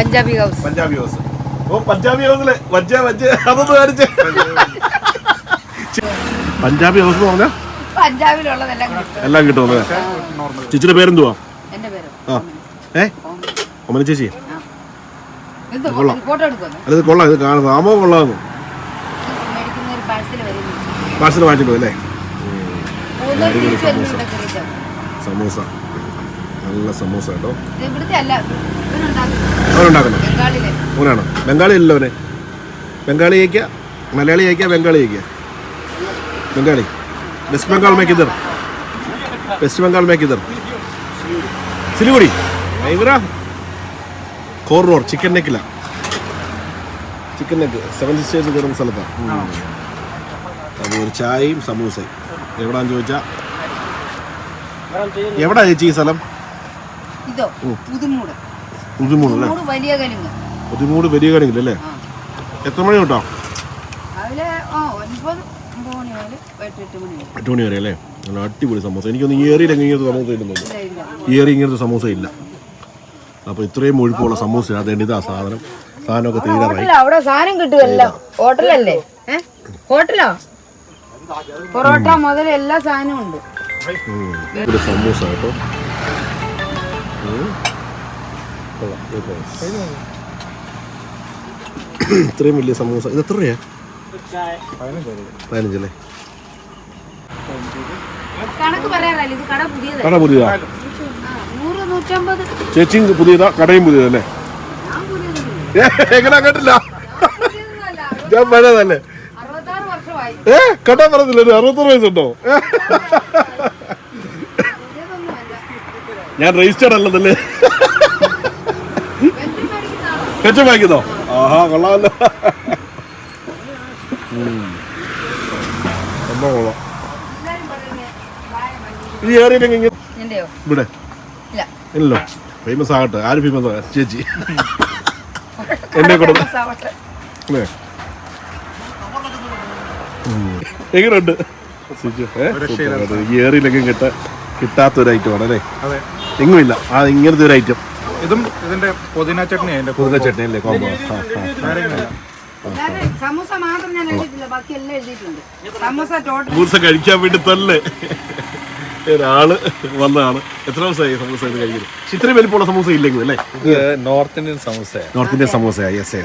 Punjabi house. Punjabi house. ഓ പഞ്ചാബി ഹൗസിലെ അതൊന്ന് കാണിച്ചേ. പഞ്ചാബി ഹൗസ് എന്ന് പറഞ്ഞാൽ എല്ലാം കിട്ടും. ചേച്ചിയുടെ പേരെന്തുവാ? ഒമന ചേച്ചി. കൊള്ളാം. അത് കൊള്ളാം. ഇത് കാണുന്നത് ആമോ കൊള്ളാമെന്നു പാഴ്സൽ വാങ്ങിച്ചിട്ടു അല്ലേ? സമൂസ നല്ല സമൂസ കേട്ടോ. അവനുണ്ടാക്കുന്നു അവനാണോ? ബംഗാളി അല്ലല്ലോ അവനെ. ബംഗാളി കഴിക്കുക, മലയാളി കഴിക്കുക, ബംഗാളി കഴിക്കുക. ബംഗാളി വെസ്റ്റ് ബംഗാൾ में किधर? വെസ്റ്റ് ബംഗാൾ में किधर? സിലിഗുഡി. ഇവരാ കോർണോർ ചിക്കൻ നെക്കില. ചിക്കൻ നെക്ക് 7 സിസ്റ്റേഴ്സ് കയറുന്ന സ്ഥലത്താണ്. അത് ഒരു ചായയും സമൂസയും. എവിടാന്ന് ചോദിച്ചാ എവിടാ ചേച്ചി ഈ സ്ഥലം? പുതുമൂട് അല്ലേ? പുതുമൂട് വലിയ കലിങ്ങല്ലേ? എത്ര മണി തൊട്ടോ? 8 മണി വരെ അല്ലേ? നല്ല അടിപൊളി സമൂസ. എനിക്കൊന്ന് ഏറിയിലെങ്കിൽ ഇങ്ങനത്തെ സമൂസ ഇല്ലെന്നുള്ളൂ. ഏറി ഇങ്ങനത്തെ സമൂസ ഇല്ല. അപ്പൊ ഇത്രയും ഒഴുപ്പുള്ള സമൂസ അതേണ്ട ഇതാ സാധനമൊക്കെ തീരാറായി. അവിടെ സാധനം കിട്ടുമല്ലോ. ഹോട്ടലല്ലേ? ഹോട്ടലോ? പൊറോട്ട മുതൽ എല്ലാ സാധനവും ഉണ്ട്. ഒരു സമൂസ കേട്ടോ. ഇത്രയും വലിയ സമൂസ. ഇത് എത്ര രൂപയാ? 15 അല്ലേ? കട പുതിയതാ? ചേച്ചിയും പുതിയതാ, കടയും പുതിയതല്ലേ? എങ്ങനെ കേട്ടില്ല? ഞാൻ പഴയതല്ലേ? കട പറഞ്ഞില്ല. 66 വയസ്സുണ്ടോ? ഞാൻ രജിസ്റ്റേർഡ് അല്ലതല്ലേ? പെൻഷൻ വാങ്ങിക്കുന്നോ? ആഹാ കൊള്ളാമല്ലോ. കൊള്ളാം. ഈ ഏറിയിലെങ്കിൽ ഇവിടെ ഇല്ലല്ലോ. ഫേമസ് ആകട്ടെ. ആര് ഫേമസ് ആ? ചേച്ചി എന്നെ കൂടെ എങ്ങനെയുണ്ട്? ഈ ഏറിയിലെങ്കിൽ കിട്ടാത്തൊരു ഐറ്റമാണ് അല്ലേ? എങ്ങുമില്ല ഇങ്ങനത്തെ ഒരു ഐറ്റം. ഇതും ഇതിന്റെ പുതിന ചട്നി അല്ലേ? കോമ്പോ. സമൂസ കഴിക്കാൻ വേണ്ടി തന്നെ ഒരാള് വന്നതാണ്. എത്ര ദിവസമായി സമൂസ ഇത് കഴിക്കുന്നത്? ഇത്രയും വലിപ്പമുള്ള സമൂസ ഇല്ലെങ്കിൽ അല്ലേ? North Indian samosa. North Indian samosa. Yes.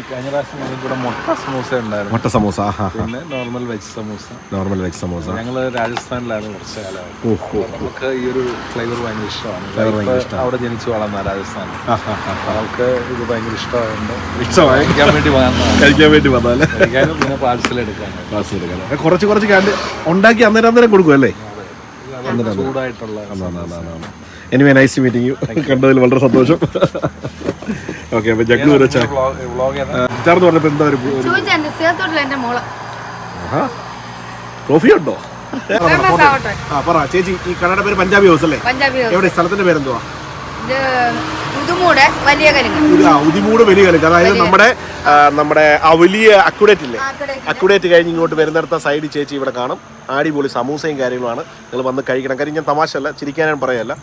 കഴിഞ്ഞ പ്രാവശ്യം കൂടെ മുട്ട സമൂസ ഉണ്ടായിരുന്നു. മുട്ട സമൂസ. പിന്നെ നോർമൽ വെജ് സമൂസ. ഞങ്ങള് രാജസ്ഥാനിലാണ് കുറച്ച് കാലമായിട്ട്. നമുക്ക് ഈ ഒരു ഫ്ലേവർ ഭയങ്കര ഇഷ്ടമാണ്. അവിടെ ജനിച്ചു വളർന്ന രാജസ്ഥാൻ. നമുക്ക് ഇത് ഭയങ്കര ഇഷ്ടമായി കഴിക്കാൻ വേണ്ടി വന്നാലേ. പിന്നെ പാഴ്സൽ എടുക്കാൻ കുറച്ച് ഉണ്ടാക്കി അന്നേരം കൊടുക്കും അല്ലേ? Anyway nice meeting you. കണ്ടതിൽ വളരെ സന്തോഷം. ഓക്കെ. അപ്പൊ ജഗ്ഗൂർ ചേർന്ന് പറഞ്ഞപ്പോ എന്താ ഒരു ട്രോഫി ഉണ്ടോ? പറ ചേച്ചി. ഈ കടയുടെ പേര് പഞ്ചാബി ഹൗസ് അല്ലേ? എവിടെ? സ്ഥലത്തിന്റെ പേരെന്തുവാ? ഉദിമൂട് വലിയ കലിങ്ങ്. അതായത് നമ്മുടെ ആ വലിയ അക്യുഡേറ്റ് ഇല്ലേ? അക്യുഡേറ്റ് കഴിഞ്ഞ് ഇങ്ങോട്ട് വരുന്നിടത്ത സൈഡിൽ ചേച്ചി ഇവിടെ കാണും. അടിപൊളി സമൂസയും കാര്യങ്ങളുമാണ്. നിങ്ങൾ വന്ന് കഴിക്കണം. കാര്യം ഞാൻ തമാശയല്ല, ചിരിക്കാനും പറയല്ല.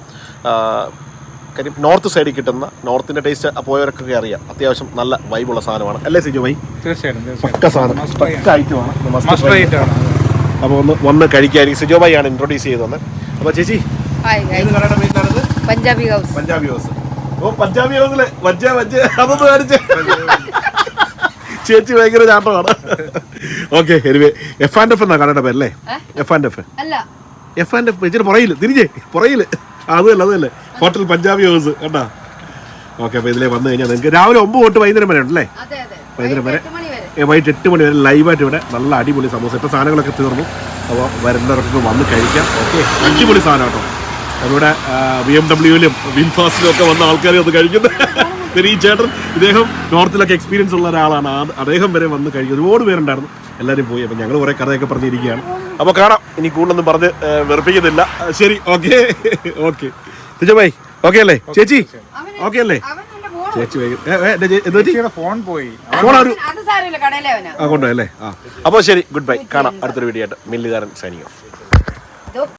കാര്യം നോർത്ത് സൈഡിൽ കിട്ടുന്ന നോർത്തിൻ്റെ ടേസ്റ്റ് പോയവർക്കൊക്കെ അറിയാം. അത്യാവശ്യം നല്ല വൈബുള്ള സാധനമാണ് അല്ലേ സിജു ഭായി? പക്ക സാധനം, പക്ക ഐറ്റമാണ്. അപ്പോൾ വന്ന് കഴിക്കായിരിക്കും. സിജോ ഭായി ആണ് ഇൻട്രൊഡ്യൂസ് ചെയ്ത് തന്നെ. അപ്പോൾ ചേച്ചി പഞ്ചാബി ഹൗസ്. ഓ പഞ്ചാബി ഹൗസിലെ അതൊന്ന് കാണിച്ചേ. ചേച്ചി ഭയങ്കര ചാട്ടമാണ്. ഓക്കെ. എനിവേ F&F എന്നാ കടയുടെ പേരല്ലേ? F&F ചേച്ചിയുടെ പുറയില് അതല്ലേ ഹോട്ടൽ പഞ്ചാബി ഹൗസ് കേട്ടാ. ഓക്കെ. അപ്പോൾ ഇതിലേ വന്നു കഴിഞ്ഞാൽ നിങ്ങൾക്ക് രാവിലെ 9 തൊട്ട് വൈകുന്നേരം വരെ ഉണ്ടല്ലേ? വൈകുന്നേരം വരെ വൈകിട്ട് 8 മണി വരെ ലൈവായിട്ട് ഇവിടെ നല്ല അടിപൊളി സമൂസ. ഇപ്പോൾ സാധനങ്ങളൊക്കെ തീർന്നു. അപ്പോൾ വരുന്നവർക്ക് വന്ന് കഴിക്കാം. ഓക്കെ. അടിപൊളി സാധനം കേട്ടോ. ഇവിടെ BMW-ലും വിൻഫാസ്റ്റിലും ഒക്കെ വന്ന ആൾക്കാരെ ഒന്ന് കഴിക്കുന്നത്. ഈ ചേട്ടൻ ഇദ്ദേഹം നോർത്തിലൊക്കെ എക്സ്പീരിയൻസ് ഉള്ള ഒരാളാണ്. അദ്ദേഹം വരെ വന്ന് കഴിക്കും. ഒരുപാട് പേരുണ്ടായിരുന്നു. എല്ലാവരും പോയി. അപ്പം ഞങ്ങൾ കുറേ കഥയൊക്കെ പറഞ്ഞിരിക്കുകയാണ്. അപ്പോൾ കാണാം. ഇനി കൂടുതലൊന്നും പറഞ്ഞ് വെറുപ്പിക്കുന്നില്ല. ശരി. ഓക്കെ സിജോ ഭായി ഓക്കെ അല്ലേ? ചേച്ചി ഓക്കെ അല്ലേ? ചേച്ചി ഫോൺ കൊണ്ടുപോയല്ലേ? അപ്പോൾ ശരി. Good bye. കാണാം അടുത്തൊരു വീഡിയോ ആയിട്ട്. മില്ലുകാരൻ സൈനിങ് ഓഫ്.